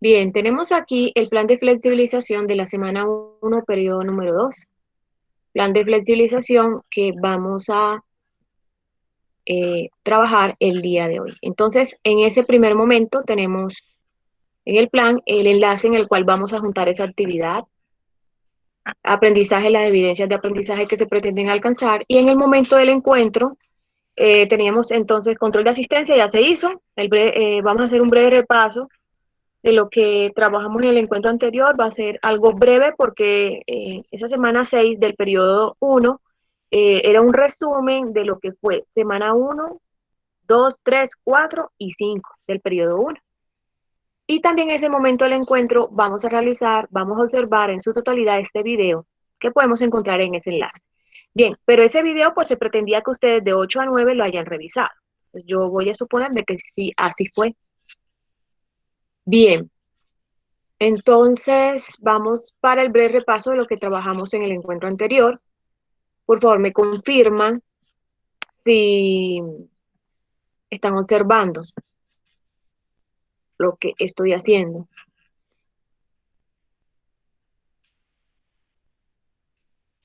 Bien, tenemos aquí el plan de flexibilización de la semana 1, periodo número 2. Plan de flexibilización que vamos a trabajar el día de hoy. Entonces, en ese primer momento tenemos en el plan el enlace en el cual vamos a juntar esa actividad, aprendizaje, las evidencias de aprendizaje que se pretenden alcanzar, y en el momento del encuentro teníamos entonces control de asistencia, ya se hizo. Vamos a hacer un breve repaso de lo que trabajamos en el encuentro anterior. Va a ser algo breve porque esa semana 6 del periodo 1 era un resumen de lo que fue semana 1, 2, 3, 4 y 5 del periodo 1. Y también en ese momento del encuentro vamos a observar en su totalidad este video que podemos encontrar en ese enlace. Bien, pero ese video pues se pretendía que ustedes de 8 a 9 lo hayan revisado. Entonces, yo voy a suponerme que sí, así fue. Bien, entonces vamos para el breve repaso de lo que trabajamos en el encuentro anterior. Por favor, me confirman si están observando lo que estoy haciendo.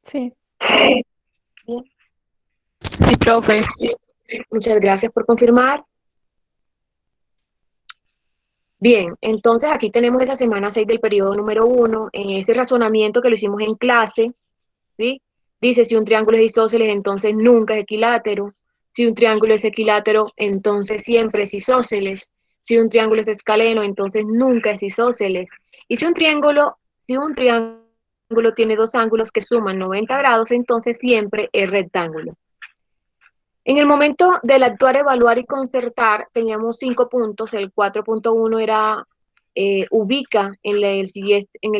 Sí, Bien, sí, profe. muchas gracias por confirmar. Bien, entonces aquí tenemos esa semana 6 del periodo número 1, en ese razonamiento que lo hicimos en clase, ¿sí? Dice, si un triángulo es isósceles, entonces nunca es equilátero. Si un triángulo es equilátero, entonces siempre es isósceles. Si un triángulo es escaleno, entonces nunca es isósceles. Y si un triángulo tiene dos ángulos que suman 90 grados, entonces siempre es rectángulo. En el momento del actuar, evaluar y concertar, teníamos 5 puntos. El 4.1 era ubica en el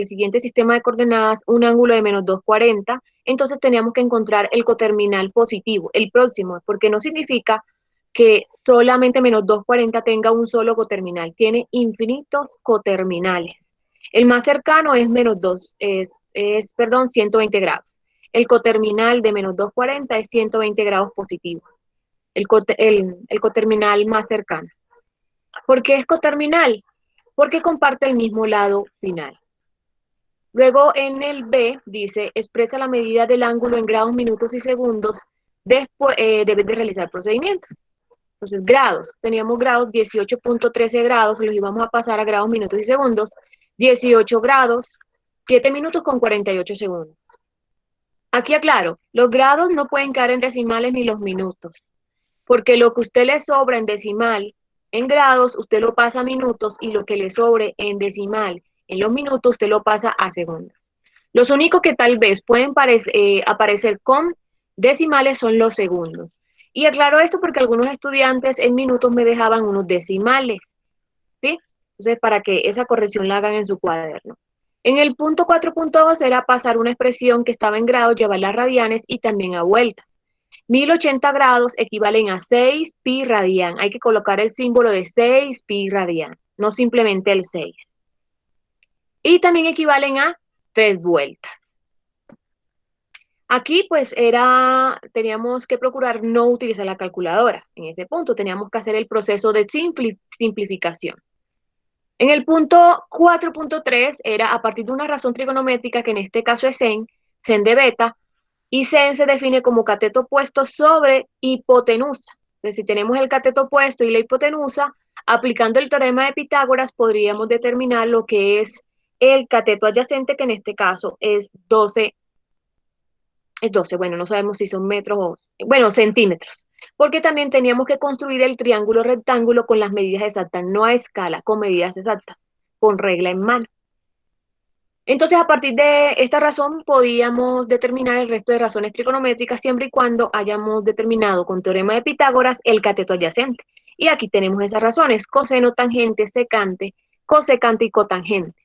siguiente sistema de coordenadas un ángulo de -240. Entonces teníamos que encontrar el coterminal positivo, el próximo, porque no significa que solamente -240 tenga un solo coterminal, tiene infinitos coterminales. El más cercano es -2, perdón, 120 grados. El coterminal de -240 es 120 grados positivo, el coterminal más cercano. ¿Por qué es coterminal? Porque comparte el mismo lado final. Luego en el B dice, expresa la medida del ángulo en grados, minutos y segundos, después debes de realizar procedimientos. Entonces, grados, teníamos grados, 18.13 grados, los íbamos a pasar a grados, minutos y segundos, 18 grados, 7 minutos con 48 segundos. Aquí aclaro, los grados no pueden caer en decimales ni los minutos, porque lo que usted le sobra en decimal en grados, usted lo pasa a minutos, y lo que le sobre en decimal en los minutos, usted lo pasa a segundos. Los únicos que tal vez pueden aparecer con decimales son los segundos. Y aclaro esto porque algunos estudiantes en minutos me dejaban unos decimales, ¿sí? Entonces, para que esa corrección la hagan en su cuaderno. En el punto 4.2 era pasar una expresión que estaba en grados, llevarla a radianes y también a vueltas. 1080 grados equivalen a 6 pi radian. Hay que colocar el símbolo de 6 pi radian, no simplemente el 6. Y también equivalen a 3 vueltas. Aquí pues teníamos que procurar no utilizar la calculadora. En ese punto teníamos que hacer el proceso de simplificación. En el punto 4.3 era a partir de una razón trigonométrica que en este caso es sen de beta, y sen se define como cateto opuesto sobre hipotenusa. Entonces, si tenemos el cateto opuesto y la hipotenusa, aplicando el teorema de Pitágoras podríamos determinar lo que es el cateto adyacente, que en este caso es 12, bueno, no sabemos si son metros o, bueno, centímetros, porque también teníamos que construir el triángulo rectángulo con las medidas exactas, no a escala, con medidas exactas, con regla en mano. Entonces, a partir de esta razón, podíamos determinar el resto de razones trigonométricas siempre y cuando hayamos determinado con teorema de Pitágoras el cateto adyacente. Y aquí tenemos esas razones: coseno, tangente, secante, cosecante y cotangente.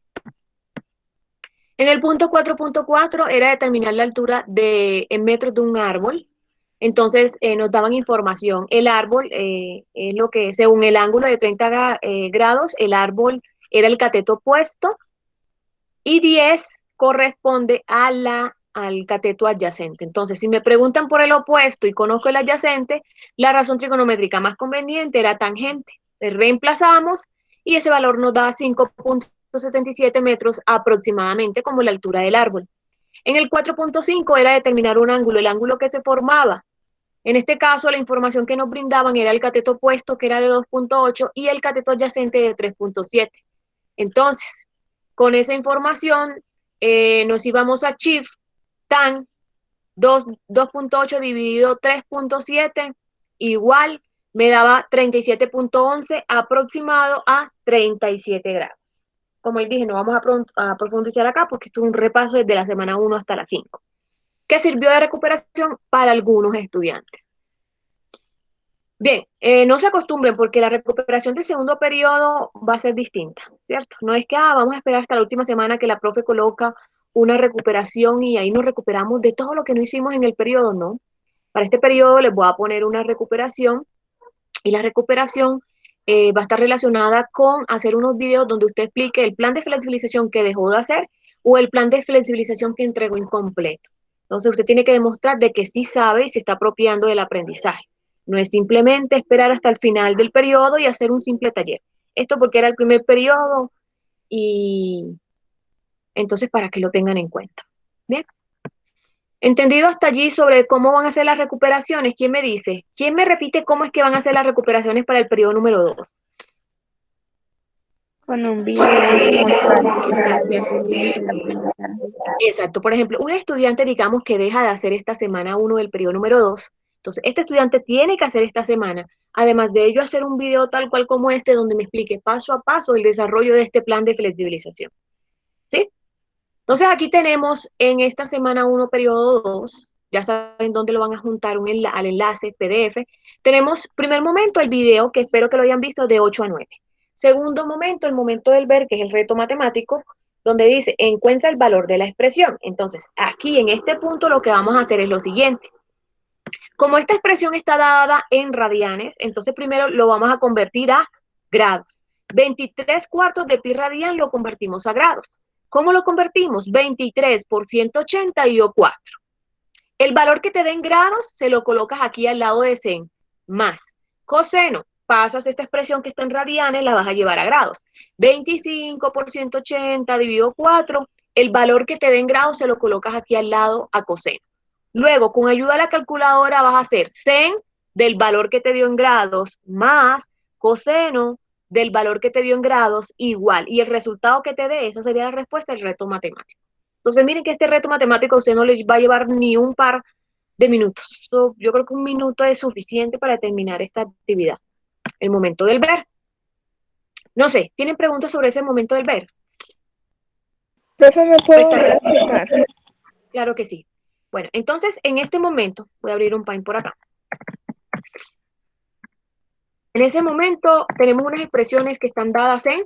En el punto 4.4 era determinar la altura en metros de un árbol. Entonces nos daban información. El árbol es lo que, según el ángulo de 30 grados, el árbol era el cateto opuesto, y 10 corresponde al cateto adyacente. Entonces, si me preguntan por el opuesto y conozco el adyacente, la razón trigonométrica más conveniente era tangente. Reemplazamos y ese valor nos da 5.0 177 metros aproximadamente como la altura del árbol. En el 4.5 era determinar un ángulo, el ángulo que se formaba. En este caso, la información que nos brindaban era el cateto opuesto, que era de 2.8, y el cateto adyacente de 3.7. Entonces, con esa información, nos íbamos a Shift, tan 2.8 dividido 3.7, igual me daba 37.11 aproximado a 37 grados. Como les dije, no vamos a profundizar acá porque esto es un repaso desde la semana 1 hasta la 5, que sirvió de recuperación para algunos estudiantes. Bien, no se acostumbren porque la recuperación del segundo periodo va a ser distinta, ¿cierto? No es que vamos a esperar hasta la última semana que la profe coloca una recuperación y ahí nos recuperamos de todo lo que no hicimos en el periodo, no. Para este periodo les voy a poner una recuperación y la recuperación va a estar relacionada con hacer unos videos donde usted explique el plan de flexibilización que dejó de hacer o el plan de flexibilización que entregó incompleto. Entonces usted tiene que demostrar de que sí sabe y se está apropiando del aprendizaje. No es simplemente esperar hasta el final del periodo y hacer un simple taller. Esto porque era el primer periodo y entonces para que lo tengan en cuenta. Bien. Entendido hasta allí sobre cómo van a ser las recuperaciones, ¿quién me dice? ¿Quién me repite cómo es que van a ser las recuperaciones para el periodo número 2? Con un video mostrando cómo es el Exacto. aprendizaje. Exacto. Por ejemplo, un estudiante, digamos, que deja de hacer esta semana 1 del periodo número 2. Entonces, este estudiante tiene que hacer esta semana, además de ello, hacer un video tal cual como este, donde me explique paso a paso el desarrollo de este plan de flexibilización. ¿Sí? Entonces, aquí tenemos en esta semana 1, periodo 2, ya saben dónde lo van a juntar al enlace PDF. Tenemos, primer momento, el video, que espero que lo hayan visto, de 8 a 9. Segundo momento, el momento del ver, que es el reto matemático, donde dice, encuentra el valor de la expresión. Entonces, aquí en este punto lo que vamos a hacer es lo siguiente. Como esta expresión está dada en radianes, entonces primero lo vamos a convertir a grados. 23 cuartos de pi radian lo convertimos a grados. ¿Cómo lo convertimos? 23 por 180 dio 4. El valor que te den grados se lo colocas aquí al lado de sen, más coseno. Pasas esta expresión que está en radianes, la vas a llevar a grados. 25 por 180 dividido 4, el valor que te den grados se lo colocas aquí al lado a coseno. Luego, con ayuda de la calculadora vas a hacer sen del valor que te dio en grados más coseno del valor que te dio en grados igual. Y el resultado que te dé, esa sería la respuesta del reto matemático. Entonces, miren que este reto matemático a usted no le va a llevar ni un par de minutos. Yo creo que un minuto es suficiente para terminar esta actividad. El momento del ver. No sé, ¿tienen preguntas sobre ese momento del ver? Profe, ¿me puedo volver a explicar? Claro que sí. Bueno, entonces en este momento, voy a abrir un Paint por acá. En ese momento tenemos unas expresiones que están dadas en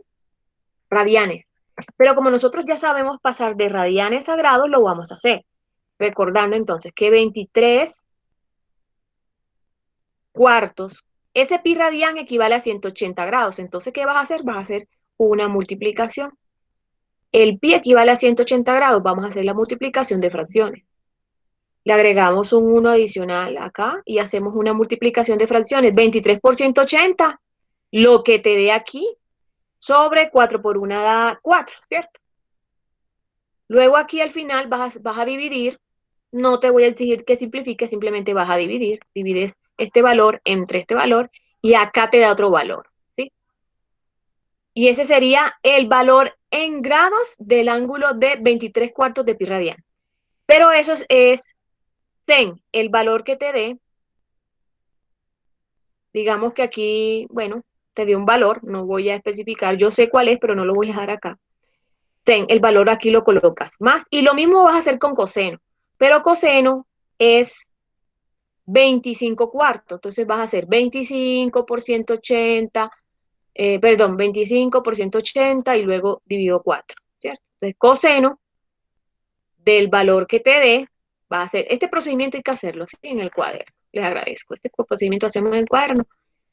radianes. Pero como nosotros ya sabemos pasar de radianes a grados, lo vamos a hacer. Recordando entonces que 23 cuartos, ese pi radian equivale a 180 grados. Entonces, ¿qué vas a hacer? Vas a hacer una multiplicación. El pi equivale a 180 grados, vamos a hacer la multiplicación de fracciones. Le agregamos un 1 adicional acá y hacemos una multiplicación de fracciones. 23 por 180, lo que te dé aquí, sobre 4 por 1 da 4, ¿cierto? Luego aquí al final vas a dividir, no te voy a exigir que simplifiques, simplemente vas a dividir, divides este valor entre este valor y acá te da otro valor, ¿sí? Y ese sería el valor en grados del ángulo de 23 cuartos de pi radian. Pero eso es sen, el valor que te dé, digamos que aquí, bueno, te dio un valor, no voy a especificar, yo sé cuál es, pero no lo voy a dejar acá. Ten, el valor aquí lo colocas más, y lo mismo vas a hacer con coseno, pero coseno es 25 cuartos, entonces vas a hacer 25 por 180, perdón, 25 por 180 y luego dividido 4, ¿cierto? Entonces coseno del valor que te dé, va a hacer, este procedimiento hay que hacerlo, ¿sí? En el cuaderno, les agradezco, este procedimiento hacemos en el cuaderno,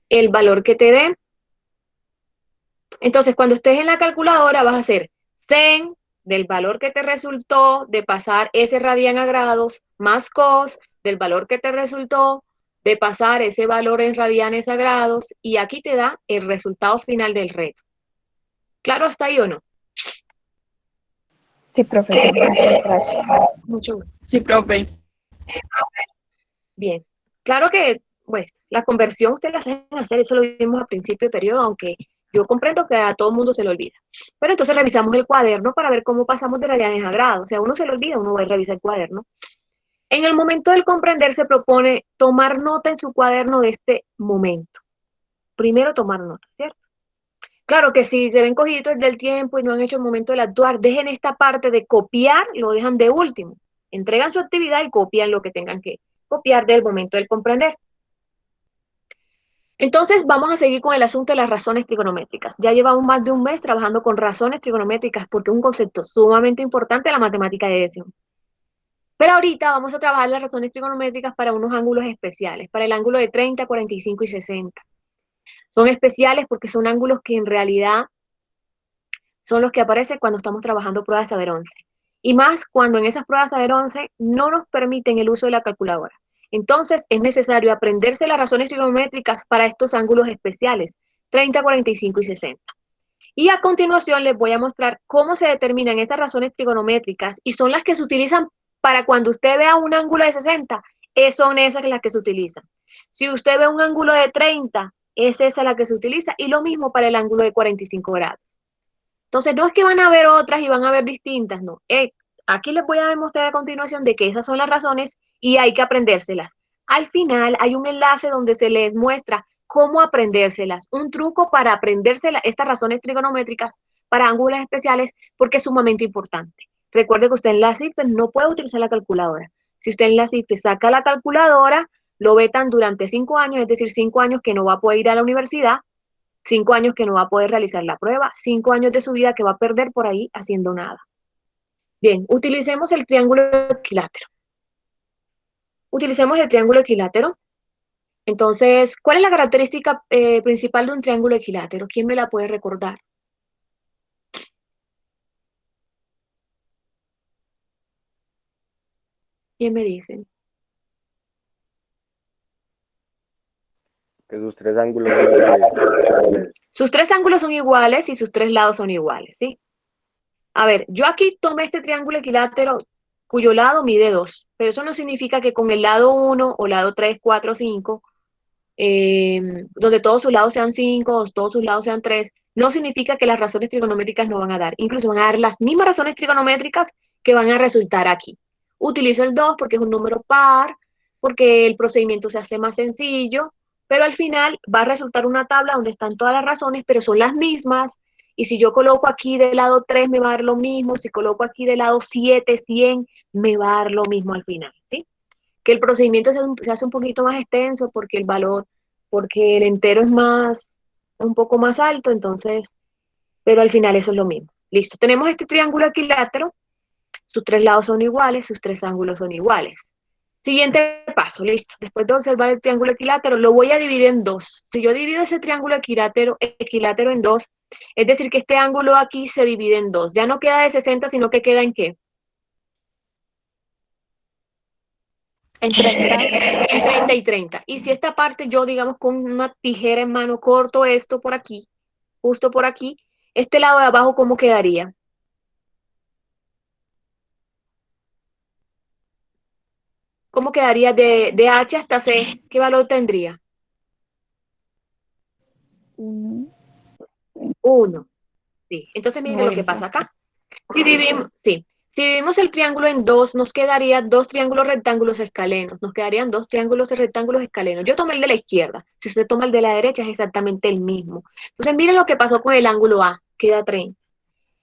el valor que te dé. Entonces, cuando estés en la calculadora, vas a hacer sen del valor que te resultó de pasar ese radian a grados, más cos del valor que te resultó de pasar ese valor en radianes a grados, y aquí te da el resultado final del reto. ¿Claro hasta ahí o no? Sí, profe, ya. Muchas gracias. Mucho gusto. Sí, profe. Bien. Claro que, pues, la conversión ustedes la saben hacer, eso lo vimos al principio del periodo, aunque yo comprendo que a todo el mundo se le olvida. Pero entonces revisamos el cuaderno para ver cómo pasamos de radianes a grados. O sea, uno se le olvida, uno va a revisar el cuaderno. En el momento del comprender se propone tomar nota en su cuaderno de este momento. Primero tomar nota, ¿cierto? Claro que si se ven cogidos del tiempo y no han hecho el momento del actuar, dejen esta parte de copiar, lo dejan de último. Entregan su actividad y copian lo que tengan que copiar del momento del comprender. Entonces vamos a seguir con el asunto de las razones trigonométricas. Ya llevamos más de un mes trabajando con razones trigonométricas porque es un concepto sumamente importante de la matemática de decisión. Pero ahorita vamos a trabajar las razones trigonométricas para unos ángulos especiales, para el ángulo de 30, 45 y 60. Son especiales porque son ángulos que en realidad son los que aparecen cuando estamos trabajando pruebas de saber 11. Y más cuando en esas pruebas de saber 11 no nos permiten el uso de la calculadora. Entonces es necesario aprenderse las razones trigonométricas para estos ángulos especiales, 30, 45 y 60. Y a continuación les voy a mostrar cómo se determinan esas razones trigonométricas y son las que se utilizan para cuando usted vea un ángulo de 60, son esas las que se utilizan. Si usted ve un ángulo de 30, es esa la que se utiliza y lo mismo para el ángulo de 45 grados. Entonces, no es que van a haber otras y van a haber distintas, no. Aquí les voy a demostrar a continuación de que esas son las razones y hay que aprendérselas. Al final hay un enlace donde se les muestra cómo aprendérselas, un truco para aprenderse estas razones trigonométricas para ángulos especiales porque es sumamente importante. Recuerde que usted en la CIFE no puede utilizar la calculadora. Si usted en la CIFE saca la calculadora, lo vetan durante 5 años, es decir, 5 años que no va a poder ir a la universidad, 5 años que no va a poder realizar la prueba, 5 años de su vida que va a perder por ahí haciendo nada. Bien, utilicemos el triángulo equilátero. Utilicemos el triángulo equilátero. Entonces, ¿cuál es la característica principal de un triángulo equilátero? ¿Quién me la puede recordar? ¿Quién me dice? Que sus tres ángulos son iguales. Sus tres ángulos son iguales y sus tres lados son iguales, ¿sí? A ver, yo aquí tomé este triángulo equilátero cuyo lado mide 2, pero eso no significa que con el lado 1 o lado 3, 4, 5 donde todos sus lados sean 5 o todos sus lados sean 3, no significa que las razones trigonométricas no van a dar. Incluso van a dar las mismas razones trigonométricas que van a resultar aquí. Utilizo el 2 porque es un número par, porque el procedimiento se hace más sencillo, pero al final va a resultar una tabla donde están todas las razones, pero son las mismas. Y si yo coloco aquí del lado 3 me va a dar lo mismo, si coloco aquí del lado 7, 100, me va a dar lo mismo al final, ¿sí? Que el procedimiento se hace un poquito más extenso porque el valor, porque el entero es más, un poco más alto, entonces, pero al final eso es lo mismo. Listo, tenemos este triángulo equilátero, sus tres lados son iguales, sus tres ángulos son iguales. Siguiente paso, listo. Después de observar el triángulo equilátero, lo voy a dividir en dos. Si yo divido ese triángulo equilátero en dos, es decir, que este ángulo aquí se divide en dos. Ya no queda de 60, sino que queda ¿en qué? En 30. En 30 y 30. Y si esta parte yo, digamos, con una tijera en mano corto esto por aquí, justo por aquí, este lado de abajo, ¿cómo quedaría? ¿Cómo quedaría de H hasta C? ¿Qué valor tendría? 1. 1. Sí. Entonces, mire lo que 90. pasa acá. Si dividimos el triángulo en dos, nos quedaría dos triángulos rectángulos escalenos. Nos quedarían dos triángulos rectángulos escalenos. Yo tomé el de la izquierda. Si usted toma el de la derecha, es exactamente el mismo. Entonces, miren lo que pasó con el ángulo A. Queda 30.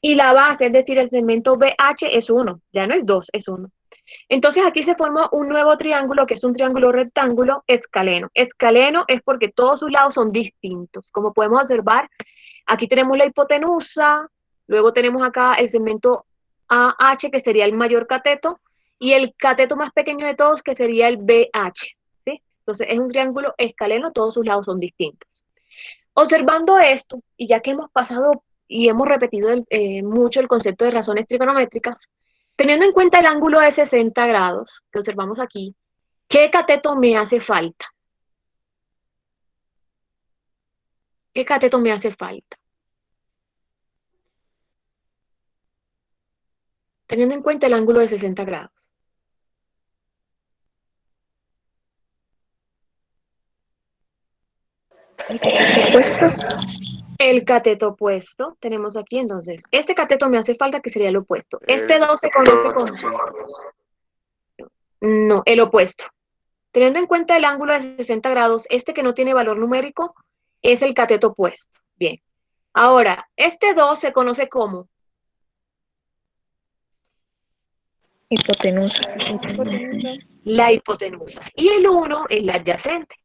Y la base, es decir, el segmento BH es 1. Ya no es 2, es 1. Entonces, aquí se formó un nuevo triángulo, que es un triángulo rectángulo escaleno. Escaleno es porque todos sus lados son distintos. Como podemos observar, aquí tenemos la hipotenusa, luego tenemos acá el segmento AH, que sería el mayor cateto, y el cateto más pequeño de todos, que sería el BH, ¿sí? Entonces es un triángulo escaleno, todos sus lados son distintos. Observando esto, y ya que hemos pasado y hemos repetido mucho el concepto de razones trigonométricas, teniendo en cuenta el ángulo de 60 grados que observamos aquí, ¿qué cateto me hace falta? ¿Qué cateto me hace falta? teniendo en cuenta el ángulo de 60 grados. El cateto opuesto. El cateto opuesto, tenemos aquí entonces, este cateto me hace falta que sería el opuesto. Este 2 se conoce como, no, el opuesto. Teniendo en cuenta el ángulo de 60 grados, este que no tiene valor numérico es el cateto opuesto. Bien. Ahora, este 2 se conoce como Hipotenusa. la hipotenusa y el 1 es la adyacente.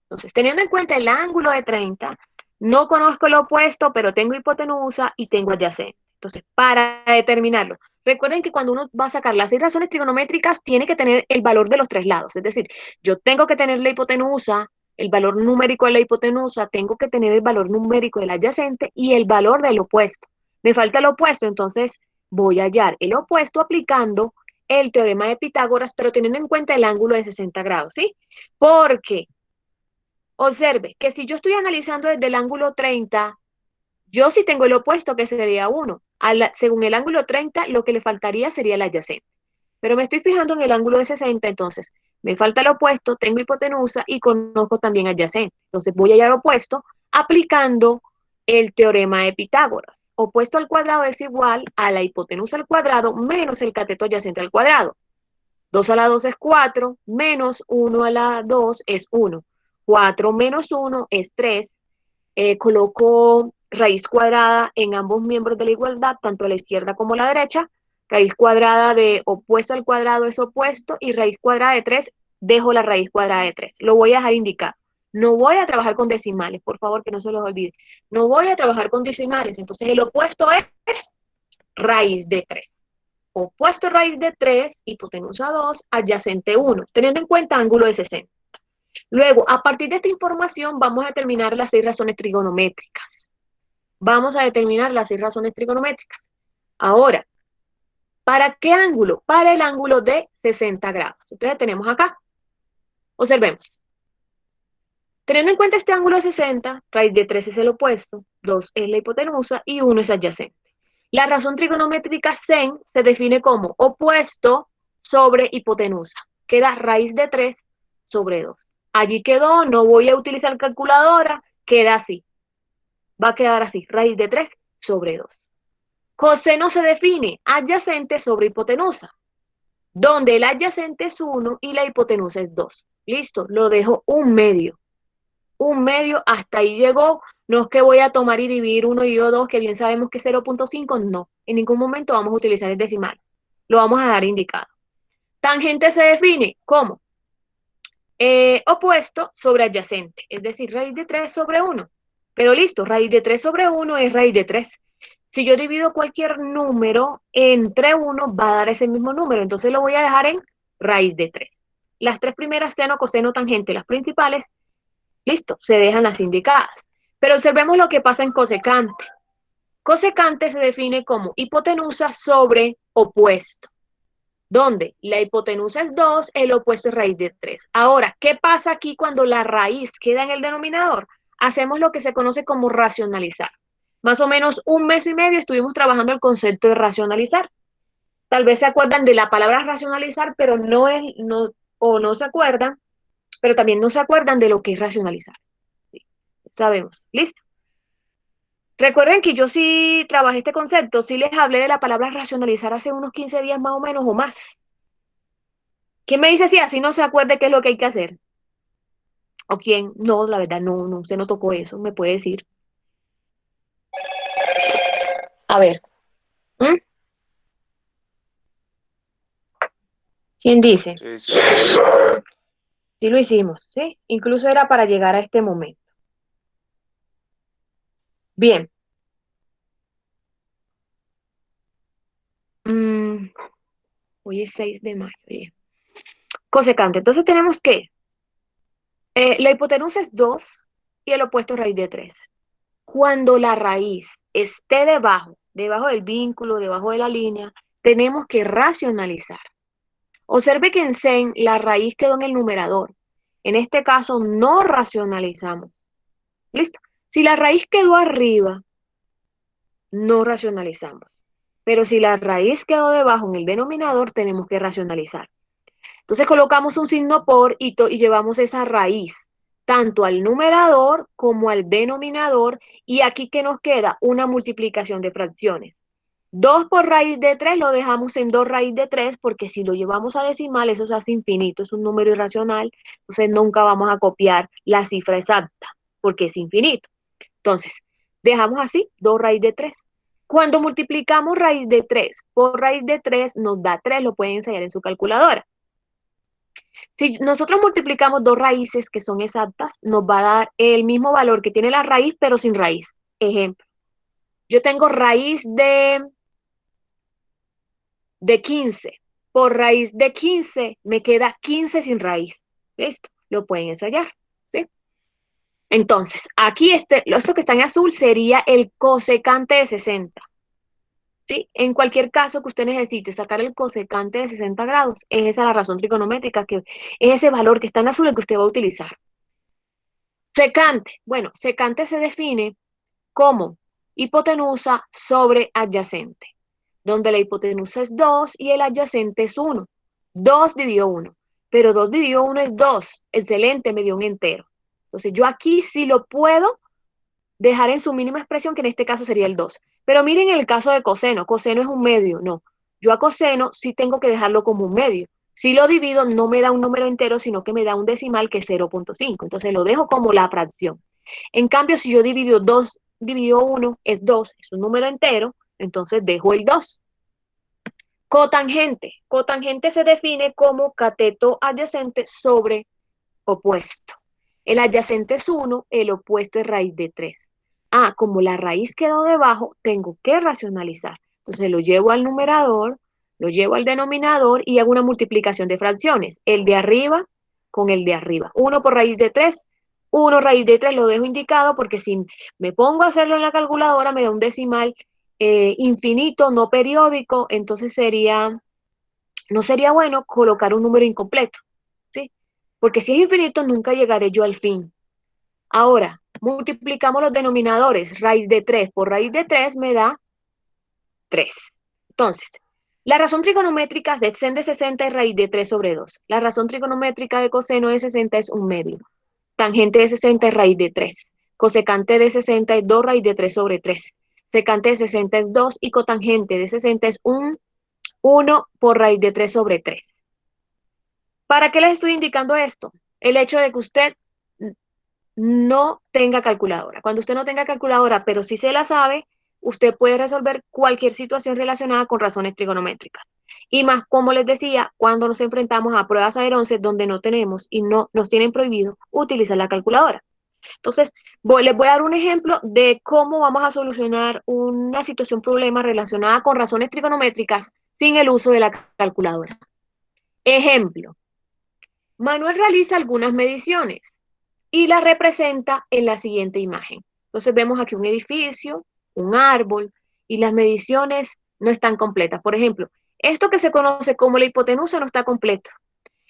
Entonces, teniendo en cuenta el ángulo de 30, no conozco el opuesto, pero tengo hipotenusa y tengo adyacente. Entonces, para determinarlo, recuerden que cuando uno va a sacar las 6 razones trigonométricas, tiene que tener el valor de los 3 lados. Es decir, yo tengo que tener la hipotenusa, el valor numérico de la hipotenusa, tengo que tener el valor numérico del adyacente y el valor del opuesto. Me falta el opuesto, entonces voy a hallar el opuesto aplicando el teorema de Pitágoras, pero teniendo en cuenta el ángulo de 60 grados, ¿sí? Porque observe que si yo estoy analizando desde el ángulo 30, yo sí tengo el opuesto, que sería 1. Según el ángulo 30, lo que le faltaría sería el adyacente. Pero me estoy fijando en el ángulo de 60, entonces me falta el opuesto, tengo hipotenusa y conozco también adyacente. Entonces voy a hallar opuesto aplicando el teorema de Pitágoras. Opuesto al cuadrado es igual a la hipotenusa al cuadrado menos el cateto adyacente al cuadrado. 2 a la 2 es 4, menos 1 a la 2 es 1. 4 menos 1 es 3. Coloco raíz cuadrada en ambos miembros de la igualdad, tanto a la izquierda como a la derecha. Raíz cuadrada de opuesto al cuadrado es opuesto y raíz cuadrada de 3, dejo la raíz cuadrada de 3. Lo voy a dejar indicado. No voy a trabajar con decimales, por favor, que no se los olvide. No voy a trabajar con decimales, entonces el opuesto es raíz de 3. Opuesto raíz de 3, hipotenusa 2, adyacente 1, teniendo en cuenta ángulo de 60. Luego, a partir de esta información, vamos a determinar las 6 razones trigonométricas. Vamos a determinar las 6 razones trigonométricas. Ahora, ¿para qué ángulo? Para el ángulo de 60 grados. Entonces tenemos acá. Observemos. Teniendo en cuenta este ángulo de 60, raíz de 3 es el opuesto, 2 es la hipotenusa y 1 es adyacente. La razón trigonométrica sen se define como opuesto sobre hipotenusa. Queda raíz de 3 sobre 2. Allí quedó, no voy a utilizar calculadora, queda así. Va a quedar así, raíz de 3 sobre 2. Coseno se define adyacente sobre hipotenusa, donde el adyacente es 1 y la hipotenusa es 2. Listo, lo dejo un medio. Un medio, hasta ahí llegó. No es que voy a tomar y dividir 1 y yo 2, que bien sabemos que es 0.5, no. En ningún momento vamos a utilizar el decimal. Lo vamos a dar indicado. Tangente se define como opuesto sobre adyacente, es decir, raíz de 3 sobre 1. Pero listo, raíz de 3 sobre 1 es raíz de 3. Si yo divido cualquier número entre 1, va a dar ese mismo número. Entonces lo voy a dejar en raíz de 3. Las 3 primeras, seno, coseno, tangente, las principales, listo, se dejan las indicadas. Pero observemos lo que pasa en cosecante. Cosecante se define como hipotenusa sobre opuesto, donde la hipotenusa es 2, el opuesto es raíz de 3. Ahora, ¿qué pasa aquí cuando la raíz queda en el denominador? Hacemos lo que se conoce como racionalizar. Más o menos un mes y medio estuvimos trabajando el concepto de racionalizar. Tal vez se acuerdan de la palabra racionalizar, pero no se acuerdan, pero también no se acuerdan de lo que es racionalizar. Sí, sabemos, ¿listo? Recuerden que yo sí trabajé este concepto, sí les hablé de la palabra racionalizar hace unos 15 días más o menos o más. ¿Quién me dice si así no se acuerde qué es lo que hay que hacer? ¿O quién? No, la verdad, no, usted no tocó eso, me puede decir. A ver, ¿mm? ¿Quién dice? Sí, sí, lo hice. Sí lo hicimos, ¿sí? Incluso era para llegar a este momento. Bien. Mm, hoy es 6 de mayo. Bien. Cosecante. Entonces tenemos que la hipotenusa es 2 y el opuesto es raíz de 3. Cuando la raíz esté debajo del vínculo, debajo de la línea, tenemos que racionalizar. Observe que en sen la raíz quedó en el numerador. En este caso no racionalizamos. ¿Listo? Si la raíz quedó arriba, no racionalizamos. Pero si la raíz quedó debajo en el denominador, tenemos que racionalizar. Entonces colocamos un signo por y llevamos esa raíz tanto al numerador como al denominador, y aquí que nos queda una multiplicación de fracciones. 2 por raíz de 3 lo dejamos en 2 raíz de 3 porque si lo llevamos a decimal eso se hace infinito, es un número irracional, entonces nunca vamos a copiar la cifra exacta porque es infinito. Entonces, dejamos así 2 raíz de 3. Cuando multiplicamos raíz de 3 por raíz de 3 nos da 3, lo pueden ensayar en su calculadora. Si nosotros multiplicamos dos raíces que son exactas, nos va a dar el mismo valor que tiene la raíz, pero sin raíz. Ejemplo, yo tengo raíz de 15. Por raíz de 15 me queda 15 sin raíz. ¿Listo? Lo pueden ensayar. ¿Sí? Entonces, aquí esto que está en azul sería el cosecante de 60. ¿Sí? En cualquier caso que usted necesite sacar el cosecante de 60 grados, es esa la razón trigonométrica, que es ese valor que está en azul el que usted va a utilizar. Secante. Bueno, secante se define como hipotenusa sobre adyacente, donde la hipotenusa es 2 y el adyacente es 1. 2 dividido 1. Pero 2 dividido 1 es 2. Excelente, me dio un entero. Entonces yo aquí sí lo puedo dejar en su mínima expresión, que en este caso sería el 2. Pero miren el caso de coseno. Coseno es un medio. No. Yo a coseno sí tengo que dejarlo como un medio. Si lo divido, no me da un número entero, sino que me da un decimal que es 0.5. Entonces lo dejo como la fracción. En cambio, si yo divido 2 dividido 1 es 2, es un número entero, entonces dejo el 2. Cotangente. Cotangente se define como cateto adyacente sobre opuesto. El adyacente es 1, el opuesto es raíz de 3. Ah, como la raíz quedó debajo, tengo que racionalizar. Entonces lo llevo al numerador, lo llevo al denominador y hago una multiplicación de fracciones. El de arriba con el de arriba. 1 por raíz de 3, 1 raíz de 3 lo dejo indicado porque si me pongo a hacerlo en la calculadora me da un decimal infinito, no periódico, entonces no sería bueno colocar un número incompleto, ¿sí? Porque si es infinito, nunca llegaré yo al fin. Ahora, multiplicamos los denominadores. Raíz de 3 por raíz de 3 me da 3. Entonces, la razón trigonométrica de sen de 60 es raíz de 3 sobre 2. La razón trigonométrica de coseno de 60 es un medio. Tangente de 60 es raíz de 3. Cosecante de 60 es 2 raíz de 3 sobre 3. Secante de 60 es 2 y cotangente de 60 es 1 por raíz de 3 sobre 3. ¿Para qué les estoy indicando esto? El hecho de que usted no tenga calculadora. Cuando usted no tenga calculadora, pero sí se la sabe, usted puede resolver cualquier situación relacionada con razones trigonométricas. Y más, como les decía, cuando nos enfrentamos a pruebas Saber 11 donde no tenemos y no nos tienen prohibido utilizar la calculadora. Entonces, les voy a dar un ejemplo de cómo vamos a solucionar una situación, problema relacionada con razones trigonométricas sin el uso de la calculadora. Ejemplo, Manuel realiza algunas mediciones y la representa en la siguiente imagen. Entonces vemos aquí un edificio, un árbol, y las mediciones no están completas. Por ejemplo, esto que se conoce como la hipotenusa no está completo.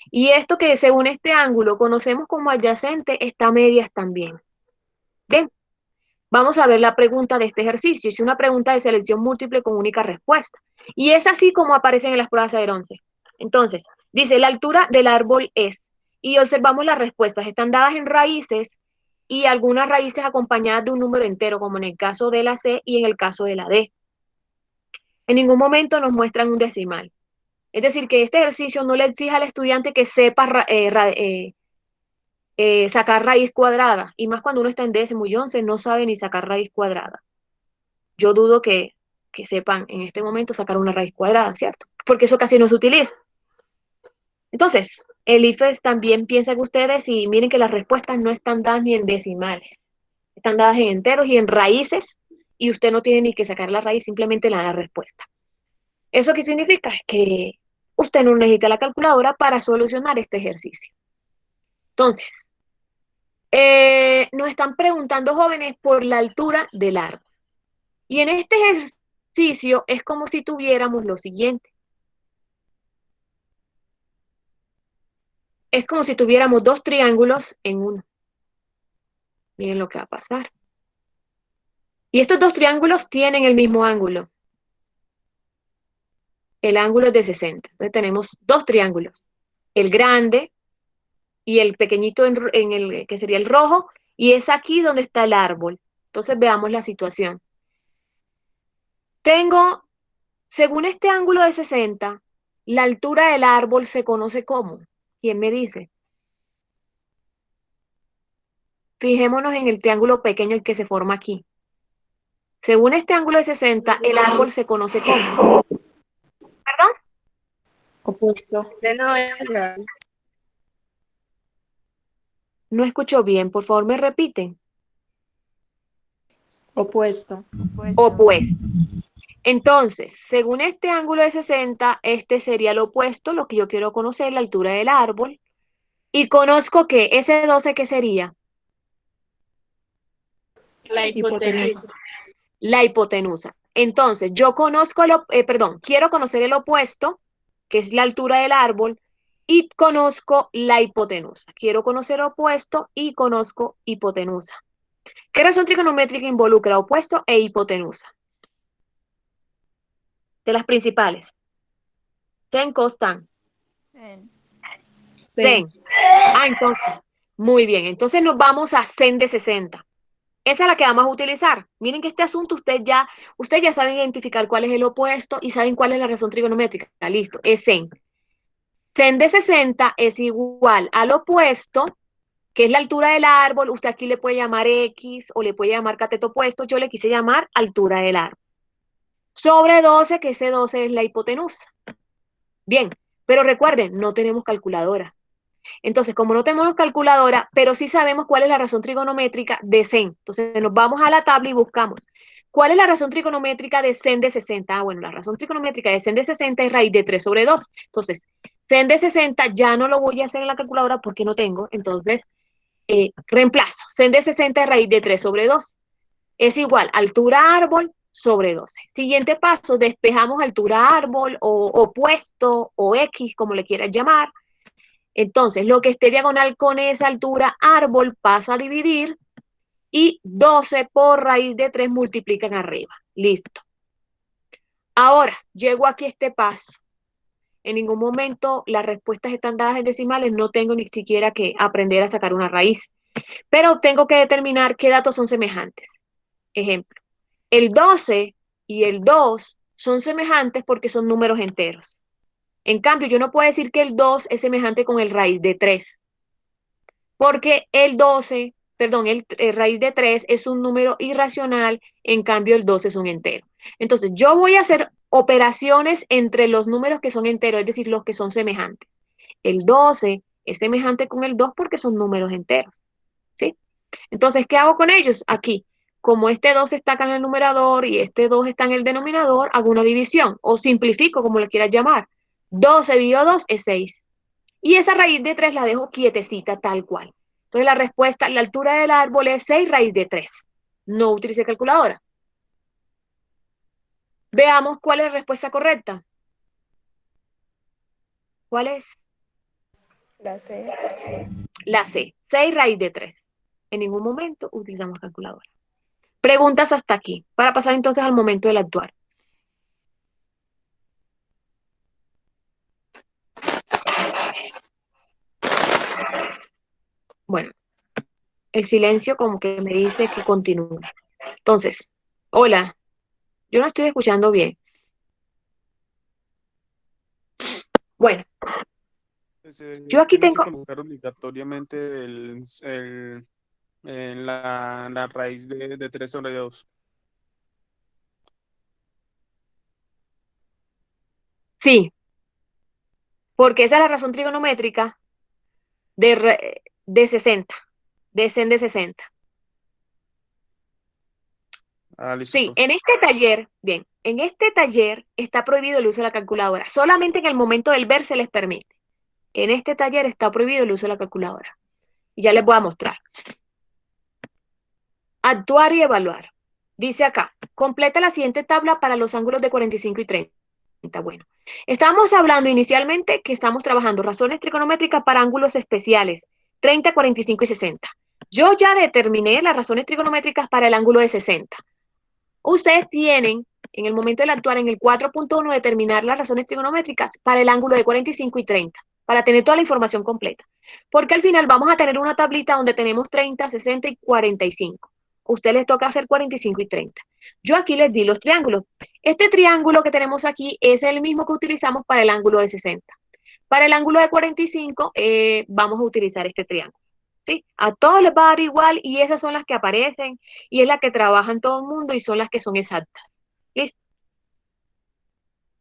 Y esto que según este ángulo conocemos como adyacente está a medias también. Bien, vamos a ver la pregunta de este ejercicio. Es una pregunta de selección múltiple con única respuesta. Y es así como aparecen en las pruebas Saber 11. Entonces, dice, la altura del árbol es, y observamos las respuestas, están dadas en raíces y algunas raíces acompañadas de un número entero, como en el caso de la C y en el caso de la D. En ningún momento nos muestran un decimal. Es decir, que este ejercicio no le exige al estudiante que sepa sacar raíz cuadrada, y más cuando uno está en décimo y 11 no sabe ni sacar raíz cuadrada. Yo dudo que sepan en este momento sacar una raíz cuadrada, ¿cierto? Porque eso casi no se utiliza. Entonces, el IFES también piensa que ustedes, y miren que las respuestas no están dadas ni en decimales, están dadas en enteros y en raíces, y usted no tiene ni que sacar la raíz, simplemente la da la respuesta. ¿Eso qué significa? Que usted no necesita la calculadora para solucionar este ejercicio. Entonces, nos están preguntando, jóvenes, por la altura del árbol. Y en este ejercicio es como si tuviéramos lo siguiente. Es como si tuviéramos dos triángulos en uno. Miren lo que va a pasar. Y estos dos triángulos tienen el mismo ángulo. el ángulo es de 60. Entonces tenemos dos triángulos, el grande y el pequeñito en el que sería el rojo, y es aquí donde está el árbol. Entonces veamos la situación. Tengo, según este ángulo de 60, la altura del árbol se conoce como. ¿Quién me dice? Fijémonos en el triángulo pequeño el que se forma aquí. Según este ángulo de 60, el árbol se conoce como. ¿Perdón? Opuesto. De 90. No escucho bien, por favor me repiten. Opuesto. Opuesto. Entonces, según este ángulo de 60, este sería el opuesto, lo que yo quiero conocer, la altura del árbol. Y conozco que ese 12, ¿qué sería? La hipotenusa. La hipotenusa. Entonces, yo conozco, quiero conocer el opuesto, que es la altura del árbol, y conozco la hipotenusa. Quiero conocer opuesto y conozco hipotenusa. ¿Qué razón trigonométrica involucra opuesto e hipotenusa? De las principales. Sen, cos, tan. Sen. Entonces, muy bien. Entonces nos vamos a sen de 60. Esa es la que vamos a utilizar. Miren que este asunto ustedes ya saben identificar cuál es el opuesto y saben cuál es la razón trigonométrica. Listo, es sen. Sen de 60 es igual al opuesto, que es la altura del árbol. Usted aquí le puede llamar X o le puede llamar cateto opuesto. Yo le quise llamar altura del árbol. Sobre 12, que ese 12 es la hipotenusa. Bien, pero recuerden, no tenemos calculadora. Entonces, como no tenemos calculadora, pero sí sabemos cuál es la razón trigonométrica de sen. Entonces, nos vamos a la tabla y buscamos. ¿Cuál es la razón trigonométrica de sen de 60? Ah, bueno, la razón trigonométrica de sen de 60 es raíz de 3 sobre 2. Entonces, sen de 60 ya no lo voy a hacer en la calculadora porque no tengo. Entonces, reemplazo. Sen de 60 es raíz de 3 sobre 2. Es igual altura árbol sobre 12. Siguiente paso, despejamos altura árbol o opuesto o X, como le quieras llamar. Entonces, lo que esté diagonal con esa altura árbol pasa a dividir y 12 por raíz de 3 multiplican arriba. Listo. Ahora, llego aquí a este paso. En ningún momento las respuestas están dadas en decimales, no tengo ni siquiera que aprender a sacar una raíz. Pero tengo que determinar qué datos son semejantes. Ejemplo, el 12 y el 2 son semejantes porque son números enteros. En cambio, yo no puedo decir que el 2 es semejante con el raíz de 3, porque el raíz de 3 es un número irracional, en cambio el 2 es un entero. Entonces, yo voy a hacer operaciones entre los números que son enteros, es decir, los que son semejantes. El 12 es semejante con el 2 porque son números enteros, ¿sí? Entonces, ¿qué hago con ellos? Aquí, como este 2 está acá en el numerador y este 2 está en el denominador, hago una división, o simplifico, como le quieras llamar. 12 dividido 2 es 6. Y esa raíz de 3 la dejo quietecita tal cual. Entonces la respuesta, la altura del árbol es 6 raíz de 3. No utilicé calculadora. Veamos cuál es la respuesta correcta. ¿Cuál es? La C. La C, 6 raíz de 3. En ningún momento utilizamos calculadora. Preguntas hasta aquí, para pasar entonces al momento del actuar. Bueno, el silencio como que me dice que continúe. Entonces, hola, yo no estoy escuchando bien. Bueno, yo aquí Tiene que tengo, colocar obligatoriamente la raíz de 3 sobre 2. sí, porque esa es la razón trigonométrica de 60, de sen de 60. Ah, Sí, listo. en este taller, bien, en este taller está prohibido el uso de la calculadora. Solamente en el momento del ver se les permite. En este taller está prohibido el uso de la calculadora. Y ya les voy a mostrar. Actuar y evaluar. Dice acá, completa la siguiente tabla para los ángulos de 45 y 30. Bueno, estábamos hablando inicialmente que estamos trabajando razones trigonométricas para ángulos especiales, 30, 45 y 60. Yo ya determiné las razones trigonométricas para el ángulo de 60. Ustedes tienen en el momento de actuar en el 4.1, determinar las razones trigonométricas para el ángulo de 45 y 30, para tener toda la información completa. Porque al final vamos a tener una tablita donde tenemos 30, 60 y 45. A ustedes les toca hacer 45 y 30. Yo aquí les di los triángulos. Este triángulo que tenemos aquí es el mismo que utilizamos para el ángulo de 60. Para el ángulo de 45 vamos a utilizar este triángulo. ¿Sí? A todos les va a dar igual y esas son las que aparecen y es la que trabajan todo el mundo y son las que son exactas. ¿Listo?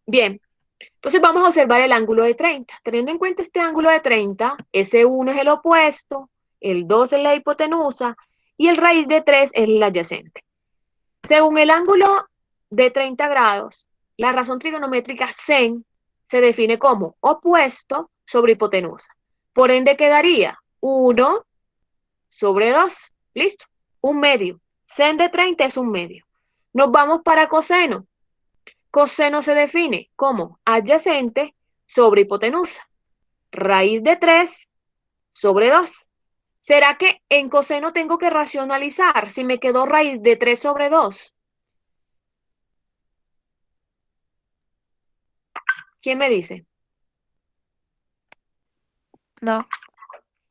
Bien, entonces vamos a observar el ángulo de 30. Teniendo en cuenta este ángulo de 30, ese 1 es el opuesto, el 2 es la hipotenusa y el raíz de 3 es el adyacente. Según el ángulo de 30 grados, la razón trigonométrica sen se define como opuesto sobre hipotenusa. Por ende quedaría 1 sobre 2. ¿Listo? Un medio. Sen de 30 es un medio. Nos vamos para coseno. Coseno se define como adyacente sobre hipotenusa. Raíz de 3 sobre 2. ¿Será que en coseno tengo que racionalizar si me quedó raíz de 3 sobre 2? ¿Quién me dice? No.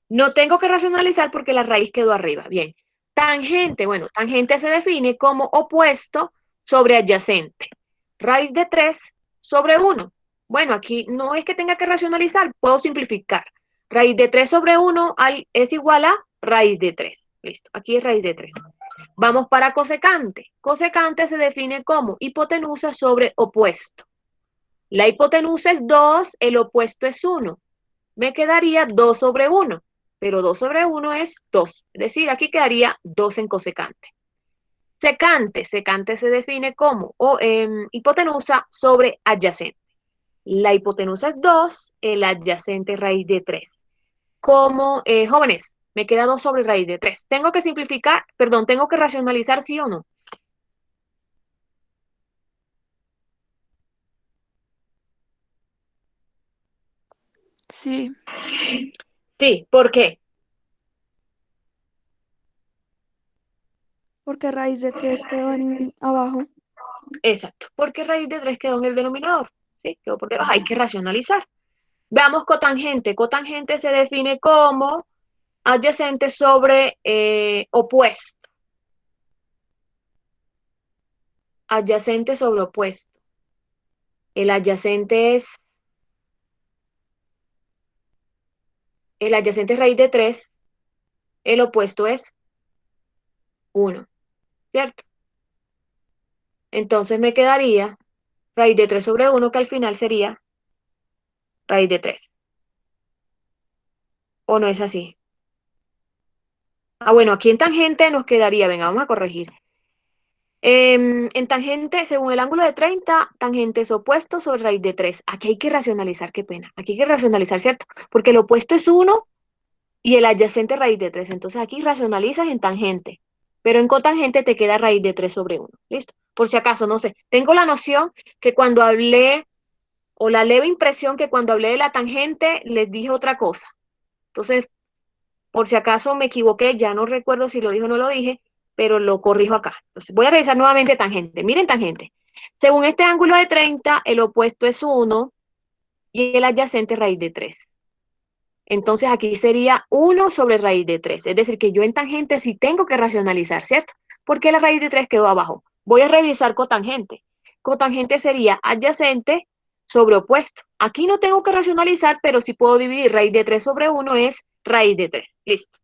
No tengo que racionalizar porque la raíz quedó arriba. Bien. Tangente, bueno, tangente se define como opuesto sobre adyacente. Raíz de 3 sobre 1. Bueno, aquí no es que tenga que racionalizar, puedo simplificar. Raíz de 3 sobre 1 es igual a raíz de 3. Listo, aquí es raíz de 3. Vamos para cosecante. Cosecante se define como hipotenusa sobre opuesto. La hipotenusa es 2, el opuesto es 1. Me quedaría 2 sobre 1, pero 2 sobre 1 es 2. Es decir, aquí quedaría 2 en cosecante. Secante, secante se define como hipotenusa sobre adyacente. La hipotenusa es 2, el adyacente es raíz de 3. Como, jóvenes, me queda 2 sobre raíz de 3. Tengo que simplificar, perdón, tengo que racionalizar sí o no. Sí. Sí, ¿por qué? Porque raíz de 3 quedó abajo. Exacto, porque raíz de 3 quedó en el denominador. ¿Sí? Quedó por debajo, hay que racionalizar. Veamos cotangente. Cotangente se define como adyacente sobre opuesto. Adyacente sobre opuesto. El adyacente es raíz de 3, el opuesto es 1, ¿cierto? Entonces me quedaría raíz de 3 sobre 1, que al final sería raíz de 3. ¿O no es así? Ah, bueno, aquí en tangente nos quedaría, venga, vamos a corregir. En tangente, según el ángulo de 30, tangente es opuesto sobre raíz de 3. Aquí hay que racionalizar, qué pena. Aquí hay que racionalizar, ¿cierto? Porque el opuesto es 1 y el adyacente es raíz de 3. Entonces aquí racionalizas en tangente. Pero en cotangente te queda raíz de 3 sobre 1. ¿Listo? Por si acaso, no sé. Tengo la noción que cuando hablé, o la leve impresión que cuando hablé de la tangente, les dije otra cosa. Entonces, por si acaso me equivoqué, ya no recuerdo si lo dije o no lo dije, pero lo corrijo acá. Entonces, voy a revisar nuevamente tangente. Miren tangente. Según este ángulo de 30, el opuesto es 1 y el adyacente es raíz de 3. Entonces, aquí sería 1 sobre raíz de 3. Es decir, que yo en tangente sí tengo que racionalizar, ¿cierto? Porque la raíz de 3 quedó abajo. Voy a revisar cotangente. Cotangente sería adyacente sobre opuesto. Aquí no tengo que racionalizar, pero sí puedo dividir raíz de 3 sobre 1 es raíz de 3. Listo.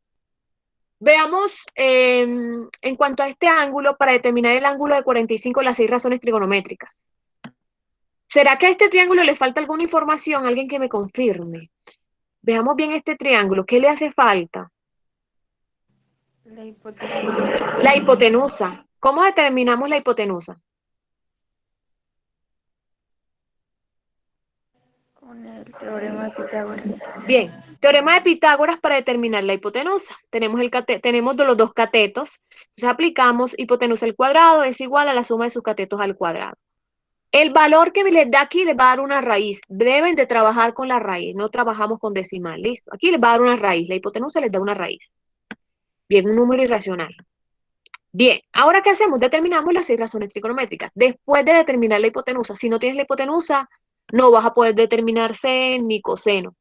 Veamos en cuanto a este ángulo, para determinar el ángulo de 45, las 6 razones trigonométricas. ¿Será que a este triángulo le falta alguna información? Alguien que me confirme. Veamos bien este triángulo. ¿Qué le hace falta? La hipotenusa. La hipotenusa. ¿Cómo determinamos la hipotenusa? Con el teorema de Pitágoras. Bien, teorema de Pitágoras para determinar la hipotenusa. Tenemos los dos catetos. Entonces aplicamos hipotenusa al cuadrado es igual a la suma de sus catetos al cuadrado. El valor que les da aquí les va a dar una raíz. Deben de trabajar con la raíz, no trabajamos con decimal, ¿listo? Aquí les va a dar una raíz, la hipotenusa les da una raíz. Bien, un número irracional. Bien, ahora ¿qué hacemos? Determinamos las 6 razones trigonométricas. Después de determinar la hipotenusa, si no tienes la hipotenusa, no vas a poder determinar sen ni coseno,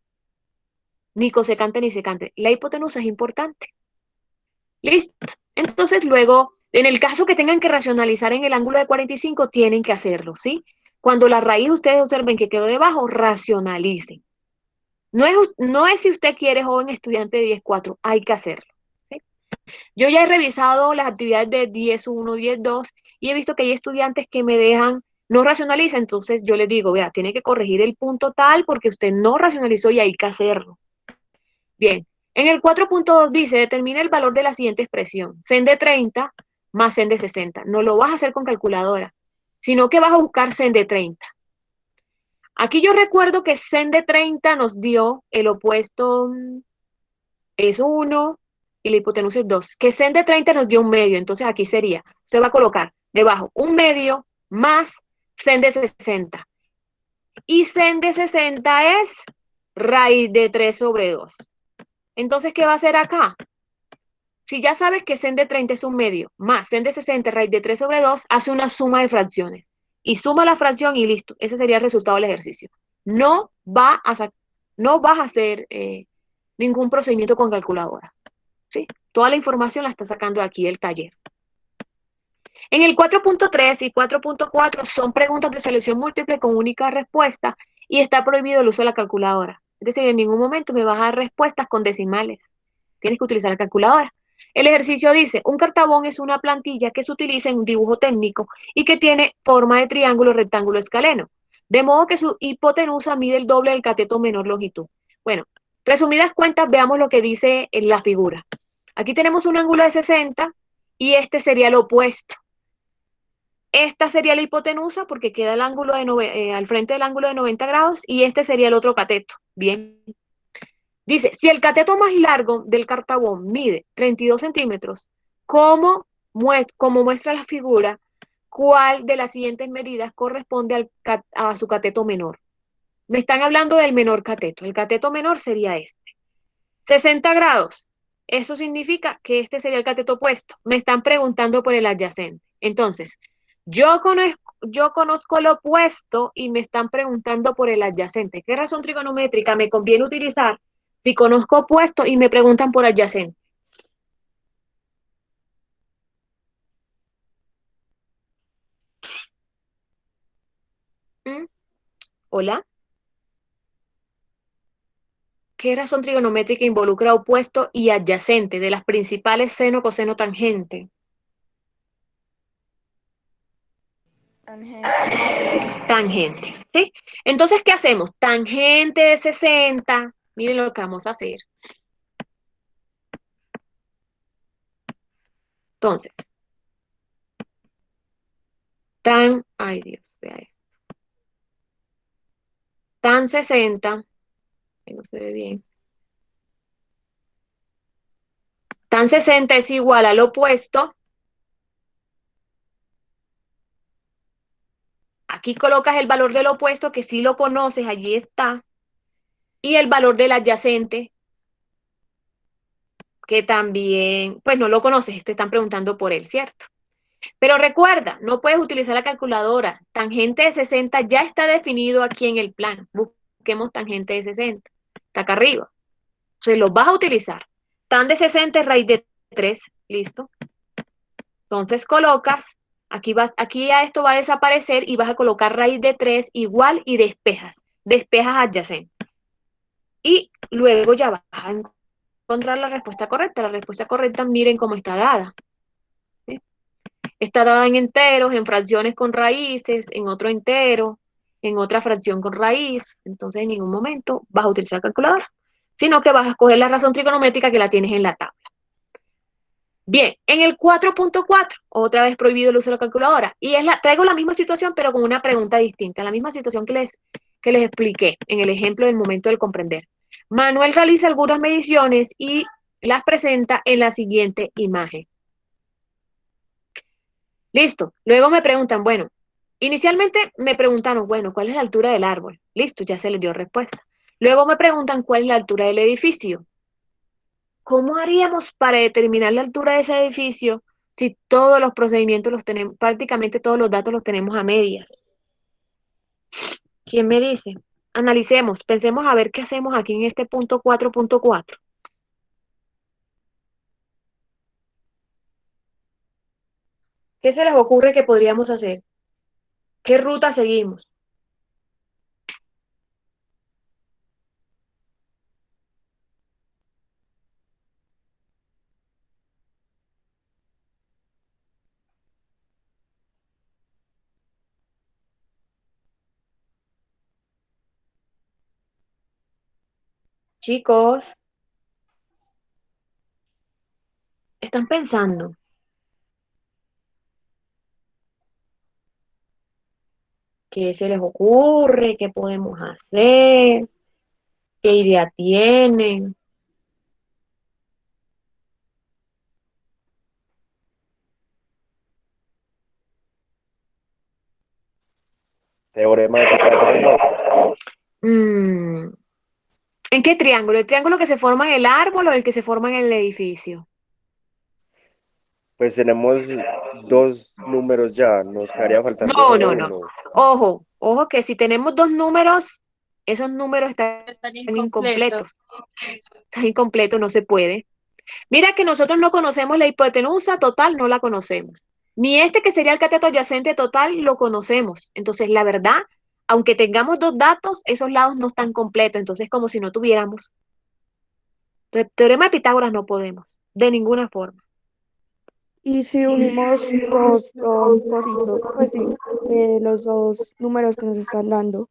ni cosecante ni secante. La hipotenusa es importante. Listo. Entonces luego, en el caso que tengan que racionalizar en el ángulo de 45, tienen que hacerlo, ¿sí? Cuando la raíz ustedes observen que quedó debajo, racionalicen. No es si usted quiere, joven estudiante de 10.4, hay que hacerlo. ¿Sí? Yo ya he revisado las actividades de 10.1, 10.2 y he visto que hay estudiantes que me dejan, no racionaliza, entonces yo les digo, vea, tiene que corregir el punto tal porque usted no racionalizó y hay que hacerlo. Bien, en el 4.2 dice, determina el valor de la siguiente expresión, sen de 30 más sen de 60. No lo vas a hacer con calculadora, sino que vas a buscar sen de 30. Aquí yo recuerdo que sen de 30 nos dio el opuesto es 1 y la hipotenusa es 2. Que sen de 30 nos dio un medio, entonces aquí sería, usted va a colocar debajo un medio más sen de 60. Y sen de 60 es raíz de 3 sobre 2. Entonces, ¿qué va a hacer acá? Si ya sabes que sen de 30 es un medio, más sen de 60 raíz de 3 sobre 2, hace una suma de fracciones. Y suma la fracción y listo. Ese sería el resultado del ejercicio. No vas a hacer ningún procedimiento con calculadora. ¿Sí? Toda la información la está sacando aquí el taller. En el 4.3 y 4.4 son preguntas de selección múltiple con única respuesta y está prohibido el uso de la calculadora. Es decir, en ningún momento me vas a dar respuestas con decimales. Tienes que utilizar la calculadora. El ejercicio dice, un cartabón es una plantilla que se utiliza en un dibujo técnico y que tiene forma de triángulo, rectángulo, escaleno. De modo que su hipotenusa mide el doble del cateto menor longitud. Bueno, resumidas cuentas, veamos lo que dice en la figura. Aquí tenemos un ángulo de 60 y este sería el opuesto. Esta sería la hipotenusa porque queda el ángulo al frente del ángulo de 90 grados y este sería el otro cateto. Bien. Dice, si el cateto más largo del cartabón mide 32 centímetros, como muestra la figura, ¿cuál de las siguientes medidas corresponde a su cateto menor? Me están hablando del menor cateto. El cateto menor sería este. 60 grados. Eso significa que este sería el cateto opuesto. Me están preguntando por el adyacente. Entonces, yo conozco lo opuesto y me están preguntando por el adyacente. ¿Qué razón trigonométrica me conviene utilizar si conozco opuesto y me preguntan por adyacente? ¿Mm? ¿Hola? ¿Qué razón trigonométrica involucra opuesto y adyacente de las principales seno, coseno, tangente? Tangente. Tangente, ¿sí? Entonces, ¿qué hacemos? Tangente de 60. Miren lo que vamos a hacer. Entonces, ay Dios, vea esto. Tan 60, que no se ve bien. Tan 60 es igual al opuesto. Aquí colocas el valor del opuesto, que si lo conoces, allí está. Y el valor del adyacente, que también, pues no lo conoces, te están preguntando por él, ¿cierto? Pero recuerda, no puedes utilizar la calculadora. Tangente de 60 ya está definido aquí en el plan. Busquemos tangente de 60. Está acá arriba. Se lo vas a utilizar. Tan de 60 es raíz de 3. ¿Listo? Entonces colocas, aquí a esto va a desaparecer y vas a colocar raíz de 3 igual y despejas. Despejas adyacente. Y luego ya vas a encontrar la respuesta correcta. La respuesta correcta, miren cómo está dada. ¿Sí? Está dada en enteros, en fracciones con raíces, en otro entero, en otra fracción con raíz. Entonces en ningún momento vas a utilizar calculadora, sino que vas a escoger la razón trigonométrica que la tienes en la tabla. Bien, en el 4.4, otra vez prohibido el uso de la calculadora. Y traigo la misma situación, pero con una pregunta distinta. La misma situación que les expliqué en el ejemplo del momento del comprender. Manuel realiza algunas mediciones y las presenta en la siguiente imagen. Listo. Luego me preguntan, bueno, inicialmente me preguntaron, bueno, ¿cuál es la altura del árbol? Listo, ya se les dio respuesta. Luego me preguntan cuál es la altura del edificio. ¿Cómo haríamos para determinar la altura de ese edificio Si todos los procedimientos los tenemos, prácticamente todos los datos los tenemos a medias. ¿Quién me dice? Analicemos, pensemos a ver qué hacemos aquí en este punto 4.4. ¿Qué se les ocurre que podríamos hacer? ¿Qué ruta seguimos? Chicos, ¿están pensando? ¿Qué se les ocurre? ¿Qué podemos hacer? ¿Qué idea tienen? Teorema de Pitágoras, no. Mm, ¿En qué triángulo? ¿El triángulo que se forma en el árbol o el que se forma en el edificio? Pues tenemos dos números ya, nos quedaría faltando No, solo no, no. uno. Ojo que si tenemos dos números, esos números están Están incompletos. incompletos. Están incompletos, no se puede. Mira que nosotros no conocemos la hipotenusa total, no la conocemos. Ni este que sería el cateto adyacente total, lo conocemos. Entonces, la verdad, aunque tengamos dos datos, esos lados no están completos. Entonces, como si no tuviéramos. Entonces, teorema de Pitágoras no podemos, de ninguna forma. Y si unimos dos cositos, pues sí, los dos números que nos están dando.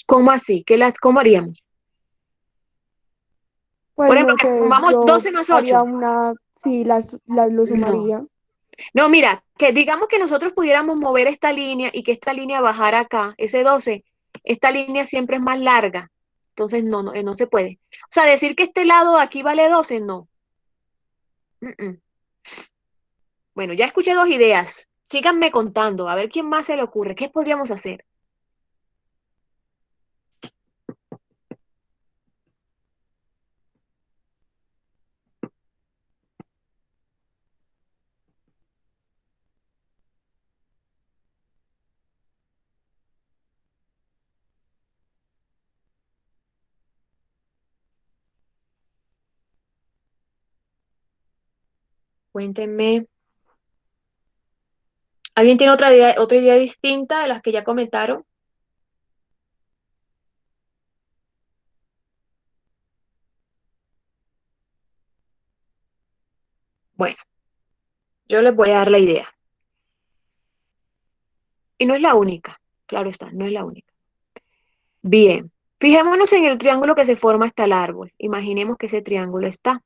¿Cómo así? ¿Cómo haríamos? Por Pues ejemplo, no que sé, sumamos yo 12 más haría 8. una, sí, lo No. sumaría. No, mira, que digamos que nosotros pudiéramos mover esta línea y que esta línea bajara acá, ese 12, esta línea siempre es más larga. Entonces, no se puede. O sea, decir que este lado de aquí vale 12, no. Mm, mm. Bueno, ya escuché dos ideas. Síganme contando, a ver quién más se le ocurre. ¿Qué podríamos hacer? Cuéntenme. ¿Alguien tiene otra idea distinta de las que ya comentaron? Bueno, yo les voy a dar la idea. Y no es la única, claro está, no es la única. Bien, fijémonos en el triángulo que se forma hasta el árbol. Imaginemos que ese triángulo está.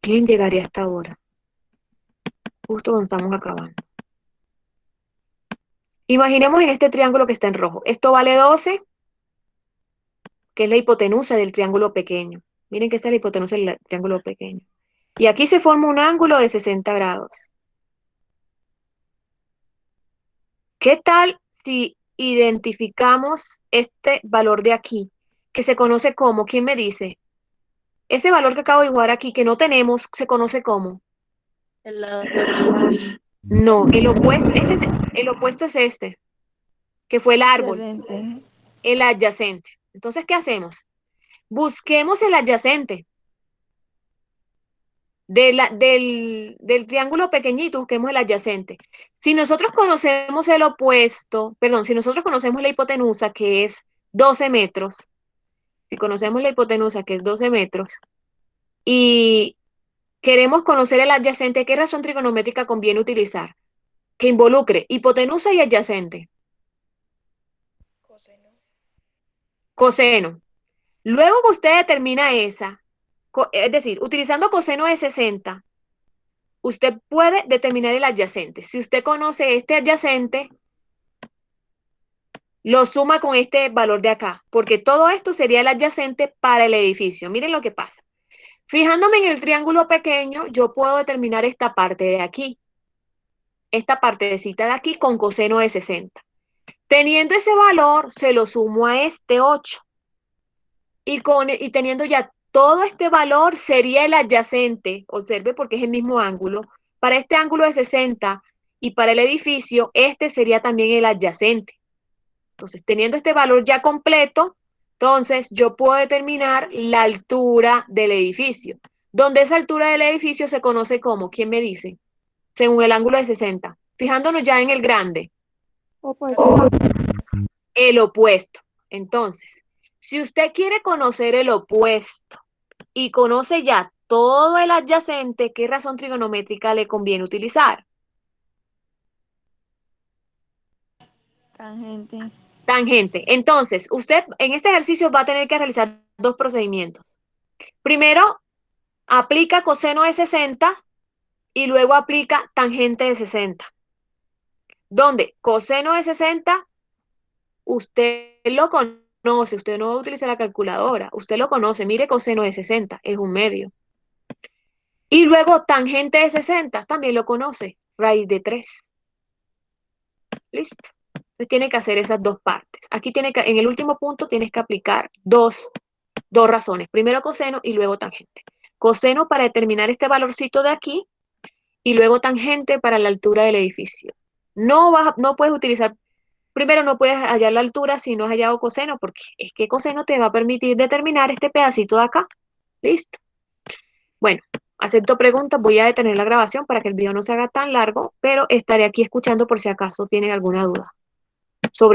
¿Quién llegaría hasta ahora? Justo cuando estamos acabando. Imaginemos en este triángulo que está en rojo. Esto vale 12, que es la hipotenusa del triángulo pequeño. Miren que esta es la hipotenusa del triángulo pequeño. Y aquí se forma un ángulo de 60 grados. ¿Qué tal si identificamos este valor de aquí, que se conoce como, ¿quién me dice? Ese valor que acabo de dibujar aquí, que no tenemos, se conoce como. El lado opuesto. No, el opuesto es este, que fue el árbol, Adyacente. el adyacente. Entonces, ¿qué hacemos? Busquemos el adyacente del triángulo pequeñito, busquemos el adyacente. Si nosotros conocemos el opuesto, perdón, si nosotros conocemos la hipotenusa, que es 12 metros, si conocemos la hipotenusa, que es 12 metros, y queremos conocer el adyacente, ¿qué razón trigonométrica conviene utilizar? Que involucre hipotenusa y adyacente. Coseno. Luego que usted determina esa, es decir, utilizando coseno de 60, usted puede determinar el adyacente. Si usted conoce este adyacente, lo suma con este valor de acá, porque todo esto sería el adyacente para el edificio. Miren lo que pasa. Fijándome en el triángulo pequeño, yo puedo determinar esta parte de aquí, esta partecita de aquí con coseno de 60. Teniendo ese valor, se lo sumo a este 8. Y teniendo ya todo este valor sería el adyacente, observe porque es el mismo ángulo. Para este ángulo de 60 y para el edificio, este sería también el adyacente. Entonces, teniendo este valor ya completo, entonces yo puedo determinar la altura del edificio, donde esa altura del edificio se conoce como, ¿quién me dice? Según el ángulo de 60. Fijándonos ya en el grande, Opuesto. el opuesto. Entonces, si usted quiere conocer el opuesto y conoce ya todo el adyacente, ¿qué razón trigonométrica le conviene utilizar? Tangente. Tangente. Entonces, usted en este ejercicio va a tener que realizar dos procedimientos. Primero, aplica coseno de 60 y luego aplica tangente de 60. Donde coseno de 60, usted lo conoce, usted no va a utilizar la calculadora, usted lo conoce, mire coseno de 60, es un medio. Y luego tangente de 60, también lo conoce, raíz de 3. Listo. Entonces tiene que hacer esas dos partes. Aquí en el último punto tienes que aplicar dos razones. Primero coseno y luego tangente. Coseno para determinar este valorcito de aquí y luego tangente para la altura del edificio. No puedes utilizar, primero no puedes hallar la altura si no has hallado coseno, porque es que coseno te va a permitir determinar este pedacito de acá. Listo. Bueno, acepto preguntas, voy a detener la grabación para que el video no se haga tan largo, pero estaré aquí escuchando por si acaso tienen alguna duda sobre